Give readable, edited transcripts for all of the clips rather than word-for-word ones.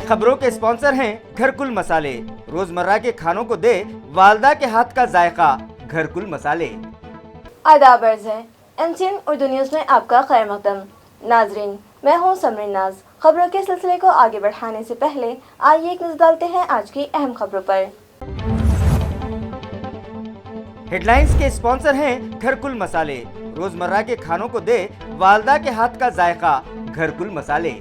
खबरों के स्पॉन्सर हैं घरकुल मसाले। रोजमर्रा के खानों को दे वालदा के हाथ का जायका, घरकुल मसाले। आदाब अर्ज़ है MCN उर्दू न्यूज़ में आपका खैर मकदम। नाजरीन, मैं हूँ समरीन नाज। खबरों के सिलसिले को आगे बढ़ाने से पहले आइए एक नज़र डालते हैं आज की अहम खबरों पर। हेडलाइंस के स्पॉन्सर हैं घरकुल मसाले। रोजमर्रा के खानों को दे वालदा के हाथ का जायका, घरकुल मसाले।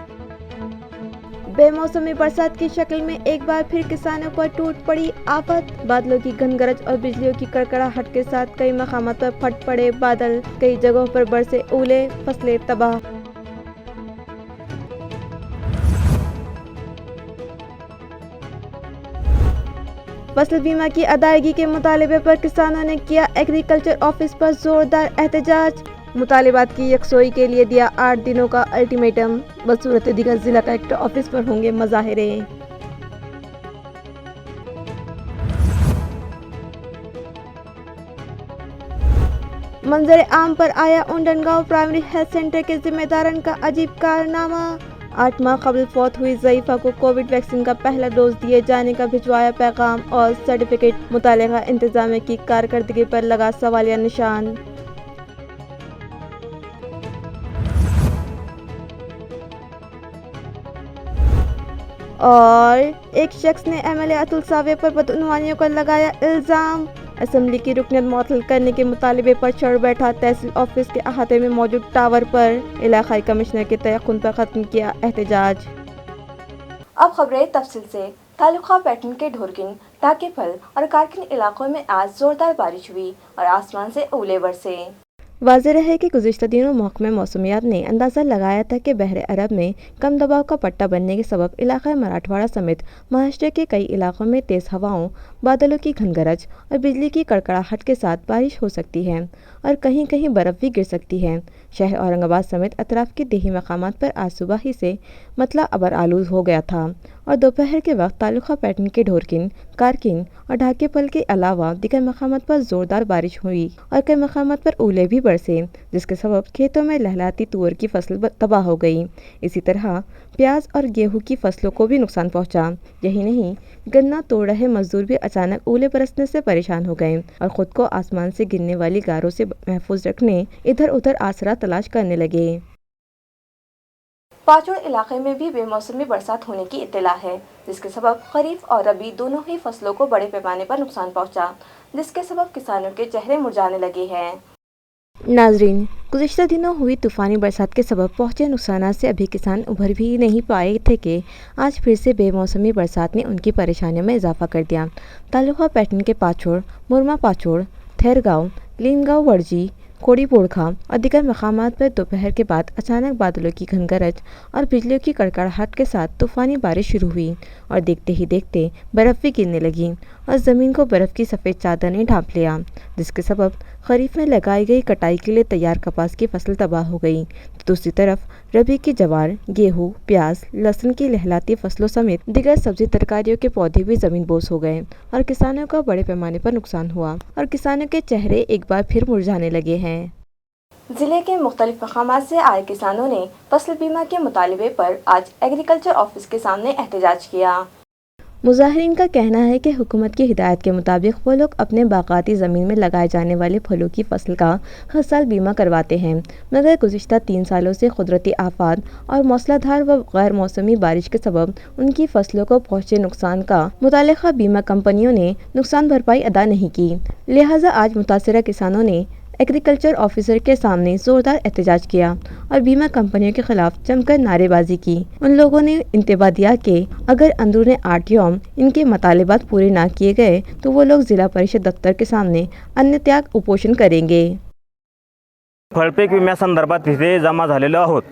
बेमौसमी बरसात की शक्ल में एक बार फिर किसानों पर टूट पड़ी आफत। बादलों की गनगरज और बिजलियों की कड़कड़ाहट के साथ कई मकामात पर फट पड़े बादल, कई जगहों पर बरसे ओले, फसलें तबाह। फसल बीमा की अदायगी के मुतालिबे पर किसानों ने किया एग्रीकल्चर ऑफिस पर जोरदार एहतजाज। मुतालिबात की यकसोई के लिए दिया 8 दिनों का अल्टीमेटम। बसूरत दिगर जिला कलेक्टर ऑफिस पर होंगे मुजाहिरे। मंजर आम पर आया उंडनगांव प्राइमरी हेल्थ सेंटर के जिम्मेदारन का अजीब कारनामा। 8 माह कबल फौत हुई ज़ईफ़ा को कोविड वैक्सीन का पहला डोज दिए जाने का भिजवाया पैगाम और सर्टिफिकेट। मुतालिका इंतजामिया की कारकर्दगी पर लगा सवालिया निशान। और एक शख्स ने MLA अतुल सावे पर बदउनवानियों का लगाया इल्ज़ाम। असेंबली की रुकनियत मुअत्तल करने के मुतालिबे पर चढ़ बैठा तहसील ऑफिस के अहाते में मौजूद टावर पर। इलाकाई कमिश्नर के तयख्खुन पर ख़त्म किया एहतजाज। अब खबरें तफसील से। तालुका पैटर्न के ढोरकिन, टाकेफल और कारकिन इलाकों में आज जोरदार बारिश हुई और आसमान से ओले बरसे। वाज़ेह है कि गुज़िश्ता दिनों महकमा मौसमियात ने अंदाज़ा लगाया था कि बहर अरब में कम दबाव का पट्टा बनने के सबब इलाक़ा मराठवाड़ा समेत महाराष्ट्र के कई इलाकों में तेज़ हवाओं, बादलों की घनगरज और बिजली की कड़कड़ाहट के साथ बारिश हो सकती है और कहीं कहीं बर्फ़ भी गिर सकती है। शहर औरंगाबाद समेत अतराफ़ के देही मकामात पर आज सुबह ही से मतला अबर आलूद हो गया था और दोपहर के वक्त तालुका पैटर्न के ढोरकिन, कारकिन और ढाकेपल के अलावा दीगर मकामात पर ज़ोरदार बारिश हुई और कई मकामात पर ओले भी बरसे, जिसके सबब खेतों में लहलाती तुअर की फसल तबाह हो गई। इसी तरह प्याज और गेहूं की फसलों को भी नुकसान पहुंचा। यही नहीं, गन्ना तोड़ रहे मजदूर भी अचानक ओले बरसने से परेशान हो गए और खुद को आसमान से गिरने वाली गारों से महफूज रखने इधर उधर आसरा तलाश करने लगे। पाचोड़ इलाके में भी बेमौसमी बरसात होने की इत्तला है, जिसके सबब खरीफ और रबी दोनों ही फसलों को बड़े पैमाने पर नुकसान पहुंचा, जिसके सबब किसानों के चेहरे मुरझाने लगे हैं। नाजरीन, गुज़िश्ता दिनों हुई तूफ़ानी बरसात के सबब पहुंचे नुकसान से अभी किसान उभर भी नहीं पाए थे कि आज फिर से बेमौसमी बरसात ने उनकी परेशानियों में इजाफा कर दिया। तालुका पैटर्न के पाचोड़, मुरमा पाचोड़, थेरगांव, लीनगांव वर्जी, कोड़ी पोड़खा और दीगर मकामात पर दोपहर के बाद अचानक बादलों की घनगरज और बिजलियों की कड़कड़ाहट के साथ तूफ़ानी बारिश शुरू हुई और देखते ही देखते बर्फ़ भी गिरने लगी और ज़मीन को बर्फ़ की सफ़ेद चादर ने ढांप लिया, जिसके सबब खरीफ में लगाई गई कटाई के लिए तैयार कपास की फसल तबाह हो गई। तो दूसरी तरफ रबी की जवार, गेहूँ, प्याज, लहसुन की लहलाती फसलों समेत दीगर सब्जी तरकारियों के पौधे भी ज़मीन बोस हो गए और किसानों का बड़े पैमाने पर नुकसान हुआ और किसानों के चेहरे एक बार फिर मुरझाने लगे हैं। जिले के मुख्तलिफ मकामात से आए किसानों ने फसल बीमा के मुतालिबे पर आज एग्रीकल्चर ऑफिस के सामने एहतजाज किया। मुजाहिरीन का कहना है कि हुकूमत की हिदायत के मुताबिक वो लोग अपने बागाती ज़मीन में लगाए जाने वाले फलों की फसल का हर साल बीमा करवाते हैं, मगर गुज़िश्ता 3 सालों से कुदरती आफात और मौसलाधार व गैर मौसमी बारिश के सबब उनकी फसलों को पहुँचे नुकसान का मुतालिका बीमा कंपनियों ने नुकसान भरपाई अदा नहीं की। लिहाजा आज मुतासरा किसानों ने एग्रीकल्चर ऑफिसर के सामने जोरदार एहतजाज किया और बीमा कंपनियों के खिलाफ जमकर नारेबाजी की। उन लोगों ने इंतबा दिया कि अगर अंदरूने 8 यौम इनके मतालिबात पूरे ना किए गए तो वो लोग जिला परिषद दफ्तर के सामने अन्य त्याग उपोषण करेंगे। फळपीक विम्यासंदर्भात तिथे जमा झालेलो आहोत।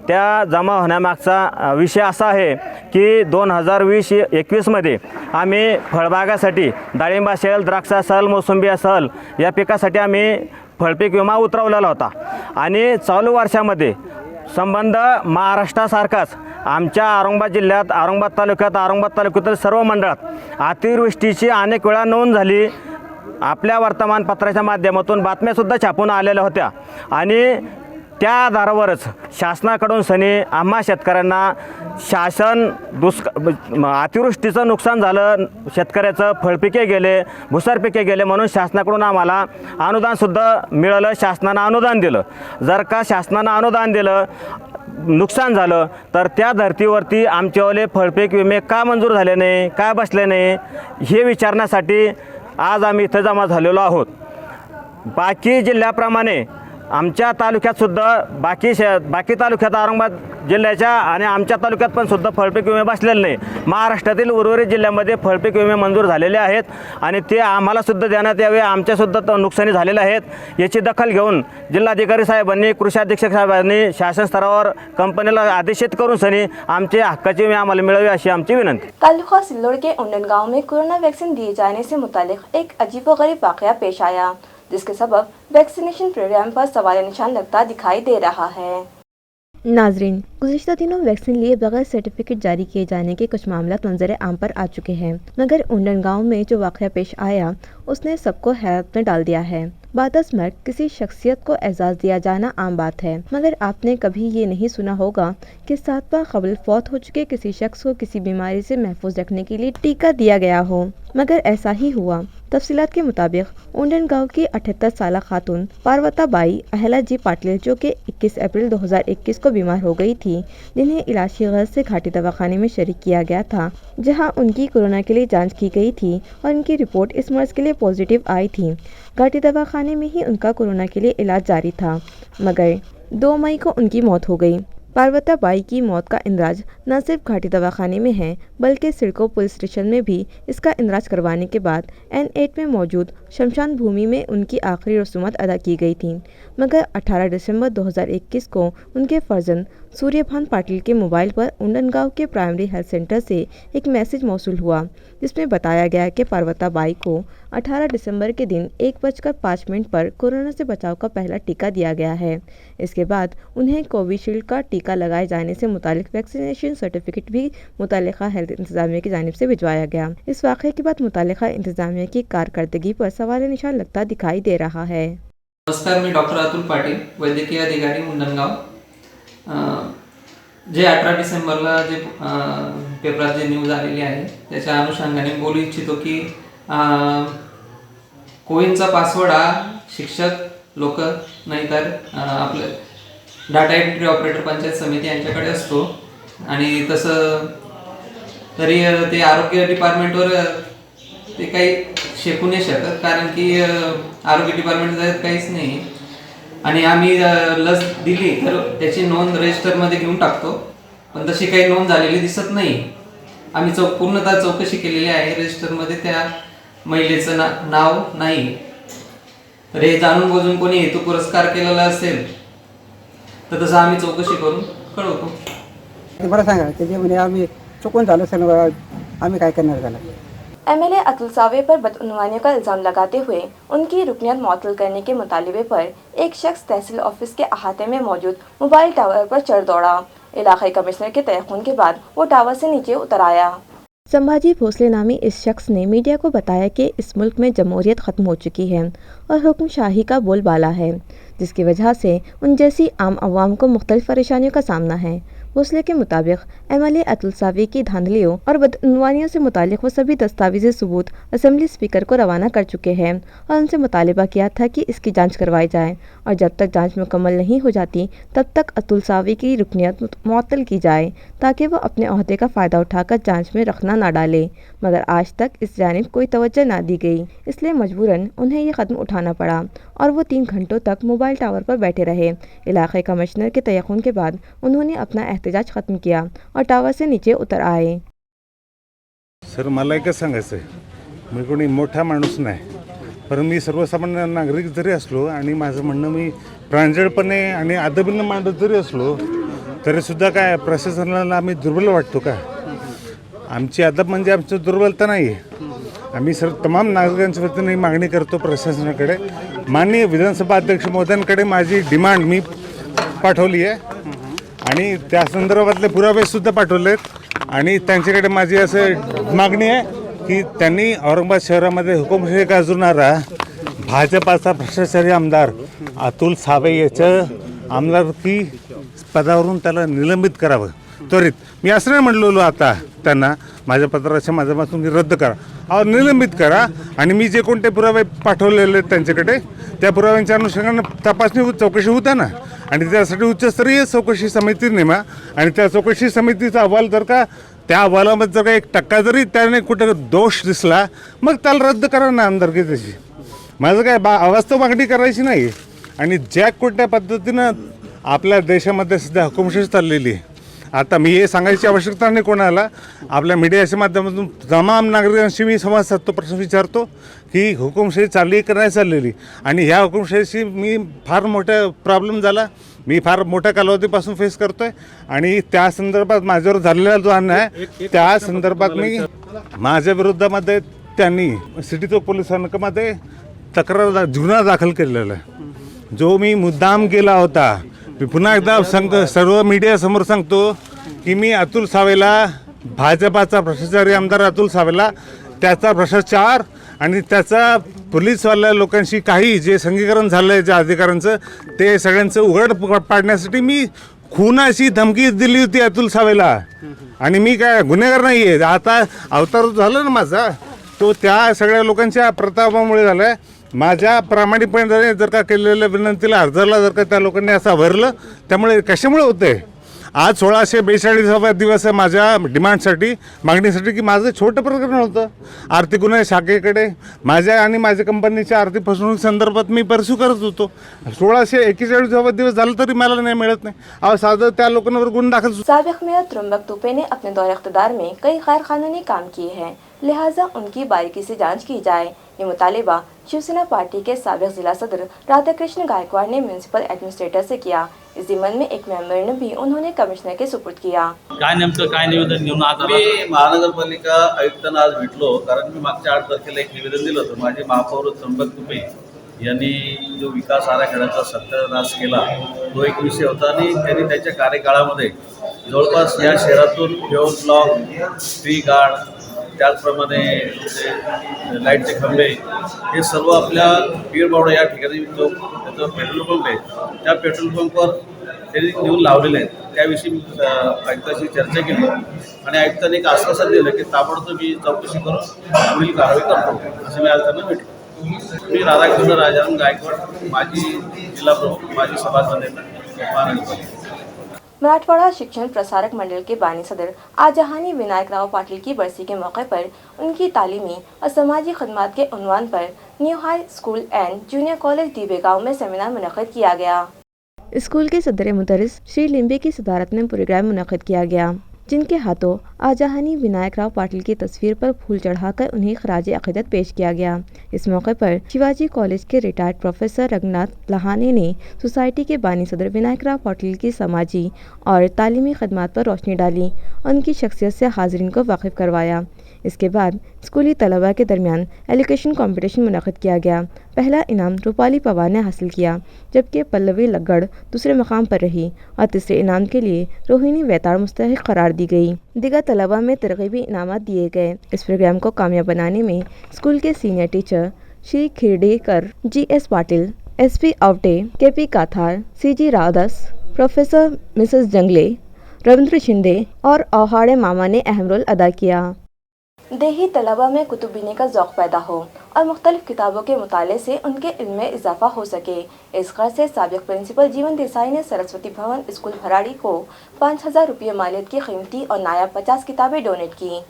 त्या जमा होण्यामागचा विषय असा आहे की 2020-21 मध्ये आम्ही फळबागासाठी डाळिंब असेल, द्राक्ष असेल, मोसंबी असेल या पिकासाठी आम्ही फळपीक विमा उतरवलेला होता आणि चालू वर्षामध्ये संबंध महाराष्ट्रासारखाच आमच्या औरंगाबाद जिल्ह्यात, औरंगाबाद तालुक्यातील सर्व मंडळात अतिवृष्टीची अनेक वेळा नोंद झाली। आपल्या वर्तमानपत्राच्या माध्यमातून बातम्यासुद्धा छापून आलेल्या होत्या आणि त्या आधारावरच शासनाकडून सनी आम्हा शेतकऱ्यांना शासन अतिवृष्टीचं नुकसान झालं, शेतकऱ्याचं फळपिके गेले, भुसार पिके गेले म्हणून शासनाकडून आम्हाला अनुदानसुद्धा मिळालं, शासनानं अनुदान दिलं. जर का शासनानं अनुदान दिलं, नुकसान झालं तर त्या धर्तीवरती आमचेवाले फळपीक विमे का मंजूर झाले नाही, का बसले नाही हे विचारण्यासाठी आज आम्ही इथं जमा झालेलो आहोत. बाकी जिल्ह्याप्रमाणे आमच्या तालुक्यातसुद्धा बाकी तालुक्यात औरंगाबाद जिल्ह्याच्या आणि आमच्या तालुक्यात पण सुद्धा फळपीक विमे बसलेले नाही. महाराष्ट्रातील उर्वरित जिल्ह्यामध्ये फळपीक विमे मंजूर झालेले आहेत आणि ते आम्हालासुद्धा देण्यात यावे. आमच्यासुद्धा नुकसानी झालेले आहेत. याची दखल घेऊन जिल्हाधिकारी साहेबांनी, कृषी अधीक्षक साहेबांनी शासन स्तरावर कंपनीला आदेशित करून सनी आमचे हक्काचे विमे आम्हाला मिळावे अशी आमची विनंती. तालुका सिल्लोड के उंडन गांव में कोरोना वैक्सीन दिए जाने से मुतालिक एक अजीबोगरीब वाकया पेश आया, जिसके सबब वैक्सीनेशन प्रोग्राम पर सवाल निशान लगता दिखाई दे रहा है। नाजरीन, गुज़िश्ता दिनों वैक्सीन लिए बगैर सर्टिफिकेट जारी किए जाने के कुछ मामला मंजर आम पर आ चुके हैं, मगर उंडन गांव में जो वाक़या पेश आया उसने सबको हैरत में डाल दिया है। बादस्मर्ग किसी शख्सियत को एजाज़ दिया जाना आम बात है, मगर आपने कभी ये नहीं सुना होगा कि 7 बार कबल फौत हो चुके किसी शख्स को किसी बीमारी से महफूज रखने के लिए टीका दिया गया हो, मगर ऐसा ही हुआ। तफसीलात के मुताबिक उंडन गांव की 78 साला खातून पार्वता बाई अहला जी पाटिल जो कि 21 अप्रैल 2021 को बीमार हो गई थी, जिन्हें इलाज की गर्ज से घाटी दवाखाने में शरीक किया गया था, जहां उनकी कोरोना के लिए जांच की गई थी और उनकी रिपोर्ट इस मर्ज के लिए पॉजिटिव आई थी। घाटी दवाखाने में ही उनका कोरोना के लिए इलाज जारी था, मगर 2 मई को उनकी मौत हो गई। पार्वता बाई की मौत का इंदराज न सिर्फ घाटी दवाखाने में है, बल्कि सिडको पुलिस स्टेशन में भी इसका इंदराज करवाने के बाद N8 में मौजूद शमशान भूमि में उनकी आखिरी रसूमात अदा की गई थी। मगर 18 दिसंबर 2021 को उनके फर्जंद सूर्यभान पाटिल के मोबाइल पर उंडन गांव के प्राइमरी हेल्थ सेंटर से एक मैसेज मौसूल हुआ, जिसमें बताया गया कि पार्वता बाई को 18 दिसंबर के दिन 1:05 पर कोरोना से बचाव का पहला टीका दिया गया है। इसके बाद उन्हें कोविशील्ड का टीका लगाए जाने से मुतालिक वैक्सीनेशन सर्टिफिकेट भी मुतालिका हेल्थ इंतजामिया की जानिब से भिजवाया गया। इस वाक़े के बाद मुतालिका इंतजामिया की कारकर्दगी पर सवाल निशान लगता दिखाई दे रहा है। नमस्कार, मी डॉक्टर अतुल पाटील, वैद्यकीय अधिकारी मुंडनगाव। जे 18 डिसेंबरला जे पेपरात जे न्यूज आलेली आहे त्याच्या अनुषंगाने बोलू इच्छितो की कोविनचा पासवर्ड हा शिक्षक लोक नाही तर आपले डाटा एंट्री ऑपरेटर पंचायत समिती यांच्याकडे असतो आणि तसं तरी ते आरोग्य डिपार्टमेंटवर ते काही शेकू नाही शकत, कारण की आरोग्य डिपार्टमेंट काहीच नाही आणि आम्ही लस दिली तर त्याची नोंद रजिस्टरमध्ये घेऊन टाकतो, पण तशी काही नोंद झालेली दिसत नाही। आम्ही पूर्णतः चौकशी केलेली आहे, रजिस्टरमध्ये त्या महिलेचं नाव नाही। तर हे जाणून बुजून कोणी हेतू पुरस्कार केलेला असेल तर तसं आम्ही चौकशी करून कळवतो। बरं सांगा की जे म्हणजे आम्ही चुकून झालं असेल, आम्ही काय करणार झालं। MLA अतुल सावे पर बदउनवानी का इल्ज़ाम लगाते हुए उनकी रुकनियत मुअत्तल करने के मुतालिबे पर एक शख्स तहसील ऑफिस के अहाते में मौजूद मोबाइल टावर पर चढ़ दौड़ा। इलाकाई कमिश्नर के तयक़ुन के बाद वो टावर से नीचे उतर आया। संभाजी भोसले नामी इस शख्स ने मीडिया को बताया कि इस मुल्क में जमहूरियत ख़त्म हो चुकी है और हुक्मशाही का बोलबाला है, जिसकी वजह से उन जैसी आम आवाम को मुख्तलिफ परेशानियों का सामना है। भोसले के मुताबिक MLA अतुल सावे की धांधलियों और बदउनवानियों से मुतालिक वो सभी दस्तावेजी सबूत असेंबली स्पीकर को रवाना कर चुके हैं और उनसे मुतालिबा किया था कि इसकी जांच करवाई जाए और जब तक जांच मुकम्मल नहीं हो जाती तब तक अतुल सावे की रुकनियत मुअत्तल की जाए, ताकि वो अपने ओहदे का फ़ायदा उठाकर जांच में रखना ना डाले। मगर आज तक इस जानिब कोई तवज्जो ना दी गई, इसलिए मजबूरन उन्हें ये कदम उठाना पड़ा और वो 3 घंटों तक मोबाइल टावर पर बैठे रहे। इलाक़ाई कमिश्नर के तयक़ुन के बाद उन्होंने अपना एहतजाज ख़त्म किया और टावर से नीचे उतर आए। सर, मला एकच सांगायचं आहे, मी कोणी मोठा माणूस नाही, पण मी सर्वसामान्य नागरिक जरी असलो आणि माझं म्हणणं मी प्रांजळपणे आणि अदबीनं मांडत जरी असलो तरीसुद्धा काय प्रशासनाला आम्ही दुर्बल वाटतो का? आमची अदब म्हणजे आमची दुर्बलता नाही आहे। आम्ही तमाम नागरिकांच्या वतीने मागणी करतो प्रशासनाकडे। माननीय विधानसभा अध्यक्ष महोदयांकडे माझी डिमांड मी पाठवली आहे आणि त्या संदर्भातले पुरावेसुद्धा पाठवलेत आणि त्यांच्याकडे माझी असं मागणी आहे की त्यांनी औरंगाबाद शहरामध्ये हुकुमशाही गाजवणारा भाजपाचा भ्रष्टाचारी आमदार अतुल सावे याचं आमदारकी पदावरून त्याला निलंबित करावं त्वरित. मी असं नाही म्हणलेलो आता त्यांना माझ्या पत्राच्या माध्यमातून रद्द करा, अहो निलंबित करा आणि मी जे कोणते पुरावे पाठवलेले आहेत त्यांच्याकडे त्या पुराव्यांच्या अनुषंगाने तपासणी चौकशी होता ना, आणि त्यासाठी उच्चस्तरीय चौकशी समिती नेमा आणि त्या चौकशी समितीचा अहवाल जर का त्या अहवालामध्ये जर का 1% जरी त्याने कुठं दोष दिसला मग त्याला रद्द करा ना आमदारकी त्याची. माझं काय अवास्तव मागणी करायची नाही. आणि ज्या कोणत्या पद्धतीनं आपल्या देशामध्ये सध्या हुकुमशाही चाललेली आहे, आता मी हे सांगायची आवश्यकता नाही कोणाला, आपल्या मीडियाच्या माध्यमातून तमाम नागरिकांशी मी संवाद साधतो, प्रश्न विचारतो की हुकुमशाही चालली की नाही चाललेली. आणि ह्या हुकुमशाहीशी मी फार मोठा प्रॉब्लेम झाला, मी फार मोठ्या कालावधीपासून फेस करतो आहे. आणि त्या संदर्भात माझ्यावर झालेला जो अन्याय आहे त्या संदर्भात मी माझ्या विरोधामध्ये त्यांनी सिटी चौक पोलीस स्थानकामध्ये गुन्हा दाखल केलेला आहे, जो मी मुद्दाम केला होता. मी पुन्हा एकदा सर्व मीडियासमोर सांगतो की मी अतुल सावेला, भाजपाचा भ्रष्टाचारी आमदार अतुल सावेला, त्याचा भ्रष्टाचार आणि त्याचा पोलीसवाल्या लोकांशी काही जे संघीकरण झालं आहे ज्या अधिकाऱ्यांचं ते सगळ्यांचं उघड पाडण्यासाठी मी खुनाची धमकी दिली होती अतुल सावेला. आणि मी काय गुन्हेगार नाही आहे, आता अवतार झाला ना माझा तो त्या सगळ्या लोकांच्या प्रतापामुळे झाला आहे. माझ्या प्रामाणिकपणे जर का केलेल्या विनंतीला अर्जाला जर का त्या लोकांनी असं भरलं, त्यामुळे कशामुळे होते. आज 1642 दिवस आहे माझ्या डिमांडसाठी, मागणीसाठी की माझं छोटं प्रकरण होतं आर्थिक गुन्हे शाखेकडे माझ्या आणि माझ्या कंपनीच्या आर्थिक फसवणूक संदर्भात मी परस्यू करत होतो. 1641 दिवस झालं तरी मला नाही मिळत नाही. अहो साधं त्या लोकांवर गुन्हा दाखल. साबिक मेयर त्रुम्बक तुपे ने अपने दौर इख्तिदार में कई गैर कानूनी काम किए हैं, लिहाजा उनकी बारीकी से जांच की जाए। ये मुतालिबा शिवसेना पार्टी के साबिक जिला सदर राधाकृष्ण गायकवाड़ ने म्यूनसिपल एडमिनिस्ट्रेटर से किया। इस जिम्मन में एक मेंबर भी उन्होंने कमिश्नर के सुपुर्द किया। काय नेमकं काय निवेदन घेऊन आज मी महानगरपालिका आयुक्तांना आज भेटलो, कारण मी मागच्या 8 तारखेला एक निवेदन दिलं होतं. माझे महापौर त्र्यंबक तुपे यांनी जो विकास आराखड्याचा सत्यानाश केला तो एक विषय होता, आणि त्यांनी त्याच्या कार्यकाळामध्ये जवळपास या शहरातून फ्युअल ब्लॉक, ट्री गार्ड, त्याचप्रमाणे लाईटचे खंबे हे सर्व आपल्या पीरबावडा या ठिकाणी जो त्याचा पेट्रोल पंप आहे त्या पेट्रोल पंपवर त्यांनी नेऊन लावलेले आहेत. त्याविषयी आयुक्ताशी चर्चा केली आणि आयुक्तांनी एक आश्वासन दिलं की ताबडतोब मी चौकशी करून पुढील कारवाई करतो, असं मी आज त्यांना भेटलो. मी राधाकृष्ण राजाराम गायकवाड, माजी जिल्हा प्रमुख, माजी सभासद महानगरपालिका. मराठवाड़ा शिक्षण प्रसारक मंडल के बानी सदर आजहानी विनायक राव पाटिल की बरसी के मौके पर उनकी तालीमी और समाजी खदमात के उन्वान पर new high school and junior college Dibegaon में सेमिनार मुनक़्क़िद किया गया। स्कूल के सदर मुदर्रिस श्री लिम्बे की सदारत में प्रोग्राम मुनक़्क़िद किया गया, जिनके हाथों आजहानी विनायक राव पाटिल की तस्वीर पर फूल चढ़ाकर उन्हें खराज अक़ीदत पेश किया गया। इस मौके पर शिवाजी कॉलेज के रिटायर्ड प्रोफेसर रघुनाथ लहाने ने सोसाइटी के बानी सदर विनायक राव पाटिल की समाजी और तालीमी खदमात पर रोशनी डाली, उनकी शख्सियत से हाज़रीन को वाकिफ़ करवाया। इसके बाद स्कूली तलबा के दरमियान एजुकेशन कंपटीशन मुनक़्क़िद किया गया। पहला इनाम रूपाली पवार ने हासिल किया, जबकि पल्लवी लग्गड़ दूसरे मकाम पर रही और तीसरे इनाम के लिए रोहिणी वैताड़ मुस्तहिक़ करार दी गई। दिगर तलबा में तरग़ीबी इनामात दिए गए। इस प्रोग्राम को कामयाब बनाने में स्कूल के senior teacher Shri Khirdekar, GS Patil, SP Awate, KP Kathar, CG Rawdas, professor Mrs Jangle, Ravindra Shinde और औहाड़े मामा ने अहम रोल अदा किया। देही तलबा में कुतुबिनी का ज़ौक़ पैदा हो और मुख्तलिफ़ किताबों के मुताले से उनके इल्म में इजाफा हो सके, इस गर्ज से साबिक़ प्रिंसिपल जीवन देसाई ने सरस्वती भवन स्कूल भराड़ी को 5000 रुपये मालियत की कीमती और नायाब 50 किताबें डोनेट की।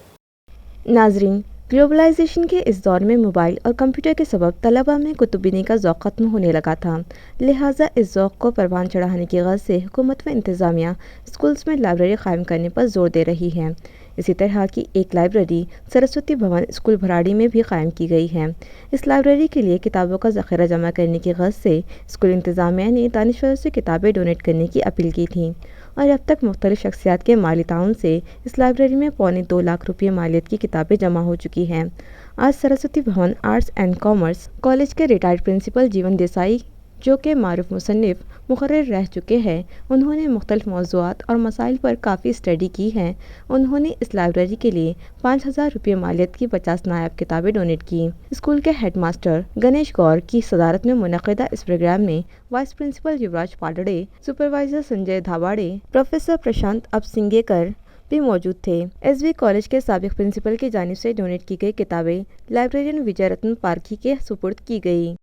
नाजरीन, ग्लोबलाइजेशन के इस दौर में मोबाइल और कंप्यूटर के सबब तलबा में कुतुबिनी का ज़ौक़ ख़त्म होने लगा था, लिहाजा इस ज़ौक़ को परवान चढ़ाने की गर्ज से हुकूमत व इंतज़ामिया स्कूल्स में लाइब्रेरी क़ायम करने पर ज़ोर दे रही है। इसी तरह की एक लाइब्रेरी सरस्वती भवन स्कूल भराड़ी में भी कायम की गई है। इस लाइब्रेरी के लिए किताबों का ज़ख़ीरा जमा करने की गर्ज से स्कूल इंतज़ामिया ने दानिशवरों से किताबें डोनेट करने की अपील की थी और अब तक मुख्तलिफ़ शख्सियात के माली ताउन से इस लाइब्रेरी में 2.25 लाख रुपये मालियत की किताबें जमा हो चुकी हैं। आज सरस्वती भवन आर्ट्स एंड कॉमर्स कॉलेज के रिटायर्ड प्रिंसिपल जीवन देसाई जो कि मारूफ मुसन्निफ़ मुकर्रर रह चुके हैं। उन्होंने मुख्तलिफ मौज़ूआत और मसाइल पर काफ़ी स्टडी की है। उन्होंने इस लाइब्रेरी के लिए 5,000 रुपये मालियत की 50 नायाब किताबें डोनेट की। स्कूल के हेडमास्टर गणेश गौर की सदारत में मुनक़िदा इस प्रोग्राम में वाइस प्रिंसिपल युवराज पालड़े, सुपरवाइज़र संजय धाबाड़े, प्रोफेसर प्रशांत अपसिंगेकर भी मौजूद थे। एसवी कॉलेज के साबिक प्रिंसिपल की जानिब से डोनेट की गई किताबें लाइब्रेरियन विजय रत्न पारखी के सुपुर्द की गई।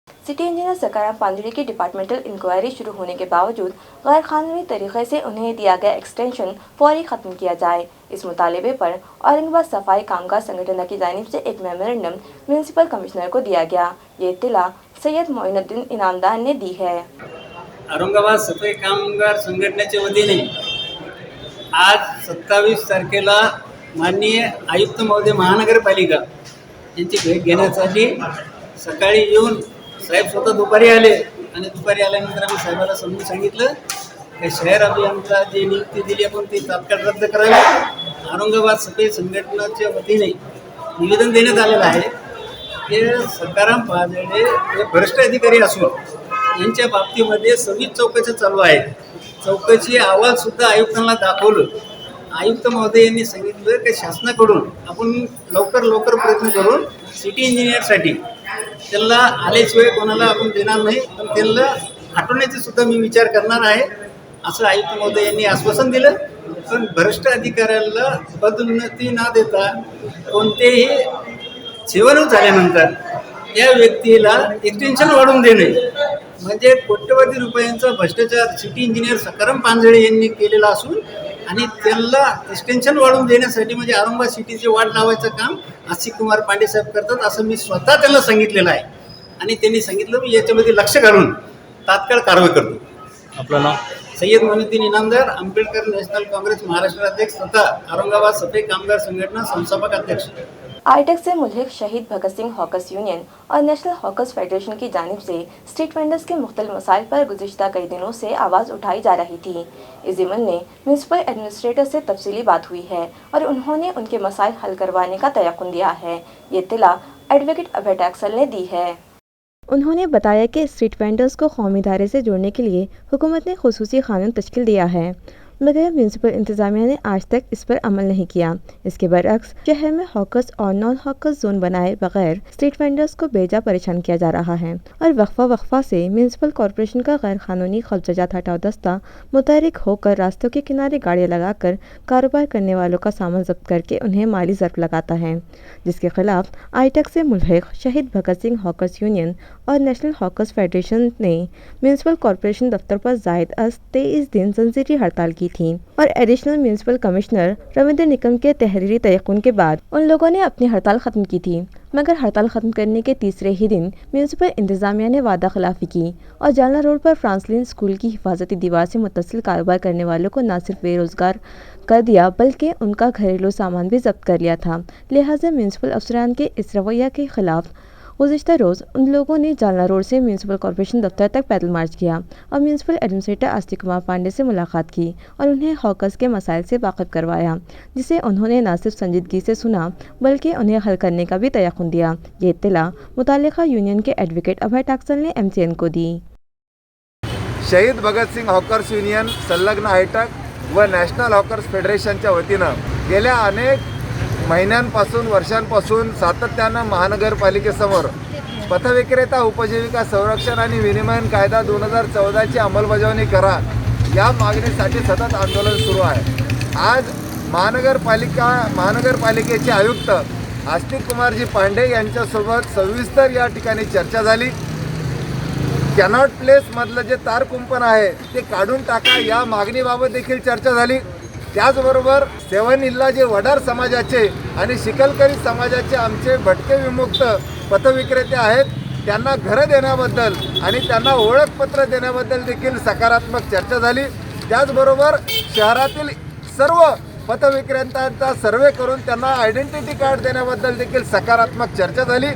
सिटी इंजीनियर सकाराम पांजड़ी की डिपार्टमेंटल इंक्वायरी शुरू होने के बावजूद गैर कानूनी तरीके से उन्हें दिया गया एक्सटेंशन फौरी ख़त्म किया जाए। इस मुतालबे पर औरंगाबाद सफाई कामगार संगठन की जानिब से एक मेमोरेंडम म्यूनसिपल कमिश्नर को दिया गया। ये इत्तला सैयद मोइनुद्दीन इनामदार ने दी है। औरंगाबाद सफाई कामगार संघटनेच्या वतीने आज 27 तारखेला माननीय आयुक्त महोदय महानगरपालिका यांची भेट घेण्यासाठी सकाळी येऊन साहेब स्वतः दुपारी आले आणि दुपारी आल्यानंतर आम्ही साहेबाला समजून सांगितलं की शहर अभियंता जी नियुक्ती दिली आपण ती तात्काळ रद्द करावी। औरंगाबाद सफाई संघटनेच्या वतीने निवेदन देण्यात आलेलं आहे की सकाराम पांजळे हे भ्रष्ट अधिकारी असून यांच्या बाबतीमध्ये 26 चौकशा चालू आहेत। चौकशी अहवालसुद्धा आयुक्तांना दाखवलं। आयुक्त महोदय यांनी सांगितलं की शासनाकडून आपण लवकर प्रयत्न करून सिटी इंजिनियरसाठी त्यांना आल्याशिवाय कोणाला आपण देणार नाही, पण त्यांना हटवण्याची सुद्धा मी विचार करणार आहे असं आयुक्त महोदय यांनी आश्वासन दिलं। पण भ्रष्ट अधिकाऱ्याला पदोन्नती न देता कोणतेही सेवानिवृत्त झाल्यानंतर त्या व्यक्तीला एक्सटेन्शन वाढवून देणे म्हणजे कोट्यवधी रुपयांचा भ्रष्टाचार सिटी इंजिनियर सकाराम पांजळे यांनी केलेला असून आणि त्यांना एक्सटेन्शन वाढवून देण्यासाठी म्हणजे औरंगाबाद सिटीचे वाढ लावायचं काम आशिक कुमार पांडे साहेब करतात असं मी स्वतः त्यांना सांगितलेलं आहे आणि त्यांनी सांगितलं मी याच्यामध्ये लक्ष घालून तात्काळ कारवाई करतो। आपलं नाव? सैयद मोइनुद्दीन इनामदार, आंबेडकर नॅशनल काँग्रेस महाराष्ट्र अध्यक्ष तथा औरंगाबाद सफाई कामगार संघटना संस्थापक अध्यक्ष। आईटेक से मुल्क शहीद भगत सिंह हॉकर्स यूनियन और नेशनल हॉकर्स फेडरेशन की जानिब से स्ट्रीट वेंडर्स के मुख्तलिफ मसाइल पर गुज़िश्ता कई दिनों से आवाज़ उठाई जा रही थी। इस ज़िमन में म्यूनसिपल एडमिनिस्ट्रेटर से तफसीली बात हुई है और उन्होंने उनके मसाइल हल करवाने का तयक़ुन दिया है। ये इत्तला एडवोकेट अभय टैक्सल ने दी है। उन्होंने बताया कि स्ट्रीट वेंडर्स को कौमी धारे से जोड़ने के लिए हुकूमत ने खुसूसी कानून तश्कील दिया है, मगर म्यूनसिपल इंतज़ामिया ने आज तक इस पर अमल नहीं किया। इसके बरअक्स शहर में हॉकर्स और नॉन हॉकर्स जोन बनाए बगैर स्ट्रीट वेंडर्स को बेजा परेशान किया जा रहा है और वक्फा से म्यूनसिपल कॉरपोरेशन का गैर कानूनी कब्जात हटाओ दस्ता मुतहरिक होकर रास्तों के किनारे गाड़ियाँ लगाकर कारोबार करने वालों का सामान जब्त करके उन्हें माली ज़र्फ लगाता है, जिसके खिलाफ आईटेक से मुल्क शहीद भगत सिंह हॉकर्स यूनियन और नेशनल हॉकर्स फेडरेशन ने म्यूनसिपल कॉरपोरेशन दफ्तर पर जायद अज 23 दिन जंजीरी हड़ताल की थी और additional municipal commissioner Ravindra Nikam के तहरीरी तयक़ुन के बाद उन लोगों ने अपनी हड़ताल ख़त्म की थी। मगर हड़ताल ख़त्म करने के तीसरे ही दिन म्यूनसिपल इंतज़ामिया ने वादा खिलाफ़ी की और जालना रोड पर फ्रांसलिन स्कूल की हिफाजती दीवार से मुत्तसिल कारोबार करने वालों को न सिर्फ बेरोज़गार कर दिया बल्कि उनका घरेलू सामान भी जब्त कर लिया था। लिहाजा म्यूनसिपल अफसरान के इस रवैया के खिलाफ गुज़िश्ता रोज़ उन लोगों ने जालना रोड से म्यूनसिपल कॉरपोरेशन दफ्तर तक पैदल मार्च किया और म्यूनसिपल एडमिनिस्ट्रेटर आशिक कुमार पांडे से मुलाकात की और उन्हें हॉकर्स के मसाइल से वाकिफ़ करवाया, जिसे उन्होंने न सिर्फ संजीदगी से सुना बल्कि उन्हें हल करने का भी तयक़ुन दिया। ये इत्तला मुतालिका यूनियन के एडवोकेट अभय टैक्सल ने MCN को दी। शहीद भगत सिंग हॉकर्स युनियन संलग्न आयटक व नॅशनल हॉकर्स फेडरेशनच्या वतीनं गेल्या अनेक महिन्यांपासून वर्षांपासून सातत्यानं महानगरपालिकेसमोर पथविक्रेता उपजीविका संरक्षण आणि विनिमय कायदा 2014ची अंमलबजावणी करा या मागणीसाठी सतत आंदोलन सुरू आहे। आज महानगरपालिकेचे आयुक्त आस्तिक कुमारजी पांडे यांच्यासोबत सविस्तर या ठिकाणी चर्चा झाली। कॅनॉट प्लेस मधलं जे तार कुंपण आहे ते काढून टाका या मागणीबाबत देखील चर्चा झाली। त्याचबरोबर 7 हिलला जे वडार समाजाचे आणि शिकलकरी समाजाचे आमचे भटके विमुक्त पथविक्रेते आहेत त्यांना घरं देण्याबद्दल आणि त्यांना ओळखपत्र देण्याबद्दल देखील सकारात्मक चर्चा झाली। त्याचबरोबर शहरातील सर्व पथविक्रेत्यांचा सर्वे करून त्यांना आयडेंटिटी कार्ड देण्याबद्दल देखील सकारात्मक चर्चा झाली।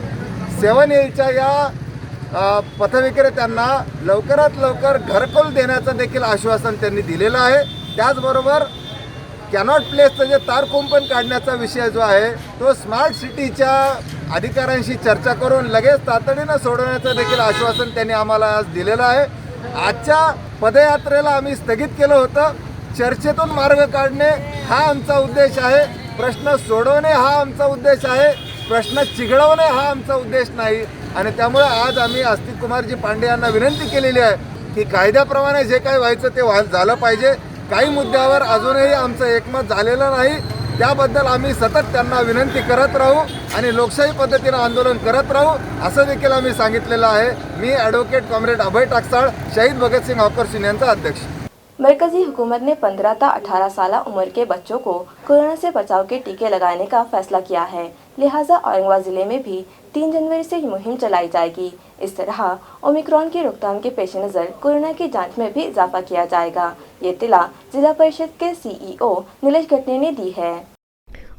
7 हिलच्या या पथविक्रेत्यांना लवकरात लवकर घरकुल देण्याचं देखील आश्वासन त्यांनी दिलेलं आहे। त्याचबरोबर कॅनॉट प्लेसचं जे तार कुंपण काढण्याचा विषय जो आहे तो स्मार्ट सिटीच्या अधिकाऱ्यांशी चर्चा करून लगेच तातडीनं सोडवण्याचं देखील आश्वासन त्यांनी आम्हाला आज दिलेलं आहे. आजच्या पदयात्रेला आम्ही स्थगित केलं होतं. चर्चेतून मार्ग काढणे हा आमचा उद्देश आहे. प्रश्न सोडवणे हा आमचा उद्देश आहे. प्रश्न चिघळवणे हा आमचा उद्देश नाही. आणि त्यामुळे आज आम्ही आस्तिक कुमारजी पांडे यांना विनंती केलेली आहे की कायद्याप्रमाणे जे काही व्हायचं ते झालं पाहिजे. काही मुद्द्यावर अजूनही आमचं एकमत झालेलं नाही. त्याबद्दल आम्ही सतत त्यांना विनंती करत राहू आणि लोकशाही पद्धतीनं आंदोलन करत राहू असं देखील आम्ही सांगितलेलं आहे. मी ॲडव्होकेट कॉम्रेड अभय टाकसाळ, शहीद भगतसिंग हॉकर्स यूनियनचा अध्यक्ष. मरकजी हुकूमत ने 15 से 18 साल उम्र के बच्चों को कोरोना से बचाव के टीके लगाने का फैसला किया है. लिहाजा औरंगाबाद जिले में भी 3 जनवरी से ये मुहिम चलाई जाएगी. इस तरह ओमिक्रॉन की रोकथाम के पेश नज़र कोरोना की जांच में भी इजाफा किया जाएगा. ये इत्तला जिला परिषद के CEO नीलेश घटने ने दी है.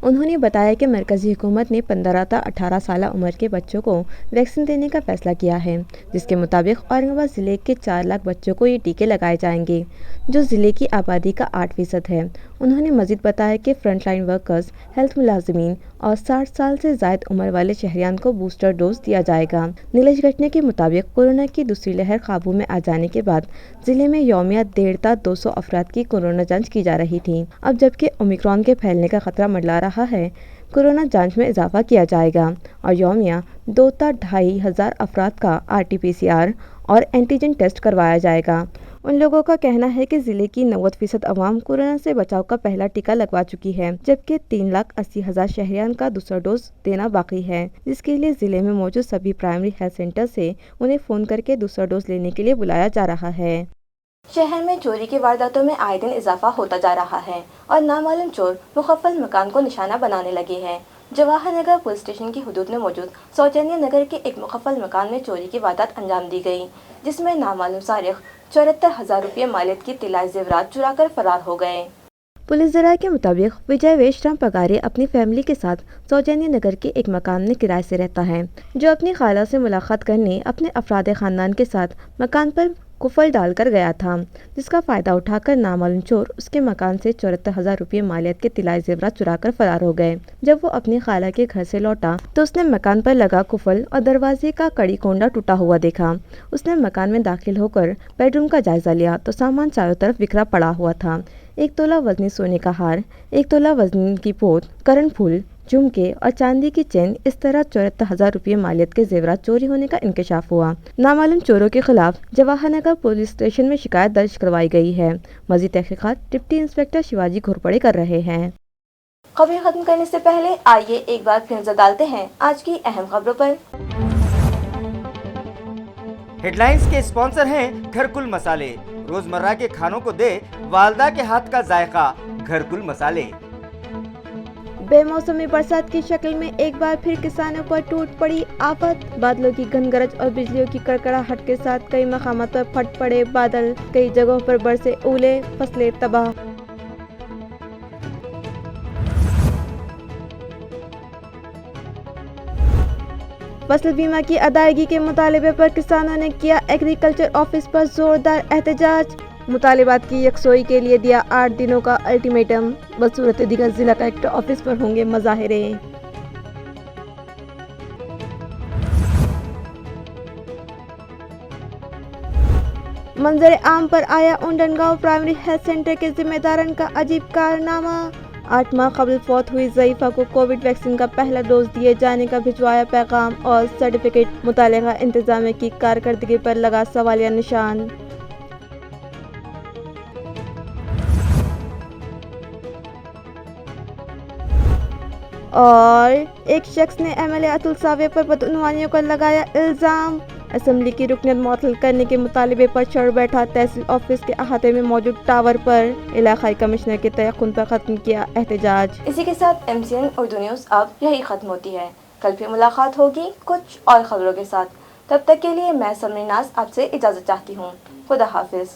उन्होंने बताया कि मरकज़ी हुकूमत ने 15 से 18 साल उम्र के बच्चों को वैक्सीन देने का फैसला किया है, जिसके मुताबिक औरंगाबाद ज़िले के 4 लाख बच्चों को ये टीके लगाए जाएंगे, जो ज़िले की आबादी का 8% है. उन्होंने मज़ीद बताया कि फ्रंटलाइन वर्कर्स, हेल्थ मुलाजमीन और 60 साल से ज़ायद उम्र वाले शहरियान को बूस्टर डोज दिया जाएगा. नीलेश घटने के मुताबिक कोरोना की दूसरी लहर काबू में आ जाने के बाद ज़िले में यौमिया 1.5 200 अफराद की कोरोना जाँच की जा रही थी. अब जबकि ओमिक्रॉन के फैलने का खतरा मंडरा रहा है, कोरोना जांच में इजाफा किया जाएगा और यौमिया 2 से 2.5 हज़ार अफराद का RT-PCR और एंटीजन टेस्ट करवाया जाएगा. उन लोगों का कहना है कि ज़िले की 90% अवाम कोरोना से बचाव का पहला टीका लगवा चुकी है, जबकि 3,80,000 शहरियान का दूसरा डोज देना बाकी है, जिसके लिए ज़िले में मौजूद सभी प्राइमरी हेल्थ सेंटर से उन्हें फ़ोन करके दूसरा डोज लेने के लिए बुलाया जा रहा है. शहर में चोरी की वारदातों में आए दिन इजाफा होता जा रहा है और नामालूम चोर मुखफ़्फ़ल मकान को निशाना बनाने लगे हैं. जवाहर नगर पुलिस स्टेशन की हुदूद में मौजूद सौजन्य नगर के एक मुखफ़्फ़ल मकान में चोरी की वारदात अंजाम दी गई, जिसमें नामालूम सारिक 74,000 रुपये मालियत की तिलाई जेवरात चुरा कर फरार हो गए. पुलिस ज़राए के मुताबिक विजय वेशराम पगारे अपनी फैमिली के साथ सौजन्य नगर के एक मकान में किराए से रहता है, जो अपनी खाला से मुलाकात करने अपने अफराद ख़ानदान के साथ मकान पर कुफल डालकर गया था, जिसका फ़ायदा उठाकर नामालूम चोर उसके मकान से 74,000 रुपये मालियत के तिलाई जेवरात चुराकर फरार हो गए. जब वो अपनी खाला के घर से लौटा तो उसने मकान पर लगा कुफल और दरवाजे का कड़ी कोंडा टूटा हुआ देखा. उसने मकान में दाखिल होकर बेडरूम का जायज़ा लिया तो सामान चारों तरफ बिखरा पड़ा हुआ था. 1 तोला वजनी सोने का हार, 1 तोला वजनी की पोत, करण फूल, झुमके और चांदी की चेन, इस तरह 74,000 रुपये मालियत के जेवरात चोरी होने का इंकशाफ हुआ. नामालूम चोरों के खिलाफ जवाहर नगर पुलिस स्टेशन में शिकायत दर्ज करवाई गई है. मज़ीद तहकीकात डिप्टी इंस्पेक्टर शिवाजी घोरपड़े कर रहे हैं. खबरें खत्म करने से पहले आइए एक बार फिर नजर डालते हैं आज की अहम खबरों पर. हेडलाइंस के स्पॉन्सर हैं घरकुल मसाले. रोजमर्रा के खानों को दे वालदा के हाथ का जायका, घरकुल मसाले. बेमौसमी बरसात की शक्ल में एक बार फिर किसानों पर टूट पड़ी आफत. बादलों की गनगरज और बिजलियों की कड़कड़ाहट के साथ कई मकामात पर फट पड़े बादल, कई जगहों पर बरसे ओले, फसलें तबाह. फसल बीमा की अदायगी के मुतालिबे पर किसानों ने किया एग्रीकल्चर ऑफिस पर जोरदार एहतजाज. मुतालिबात की यकसोई के लिए दिया 8 दिनों का अल्टीमेटम. बसूरत दिगर जिला कलेक्टर ऑफिस पर होंगे मुजाहिरे. मंजर आम पर आया उंडनगांव प्राइमरी हेल्थ सेंटर के जिम्मेदारन का अजीब कारनामा. 8 माह कबल फौत हुई ज़ईफ़ा को कोविड वैक्सीन का पहला डोज दिए जाने का भिजवाया पैगाम और सर्टिफिकेट. मुतालिका इंतजामिया की कारकर्दगी पर लगा सवालिया निशान. और एक शख्स ने MLA अतुल सावे पर बदउनवानियों का लगाया इल्ज़ाम. असेंबली की रुकनियत मुअत्तल करने के मुतालिबे पर चढ़ बैठा तहसील ऑफिस के अहाते में मौजूद टावर पर. इलाकाई कमिश्नर के तयक्कुन पर ख़त्म किया एहतजाज. इसी के साथ MCN उर्दू न्यूज़ अब यही ख़त्म होती है. कल फिर मुलाकात होगी कुछ और खबरों के साथ. तब तक के लिए मैं समरीन नाज आपसे इजाज़त चाहती हूँ. खुदा हाफिज़.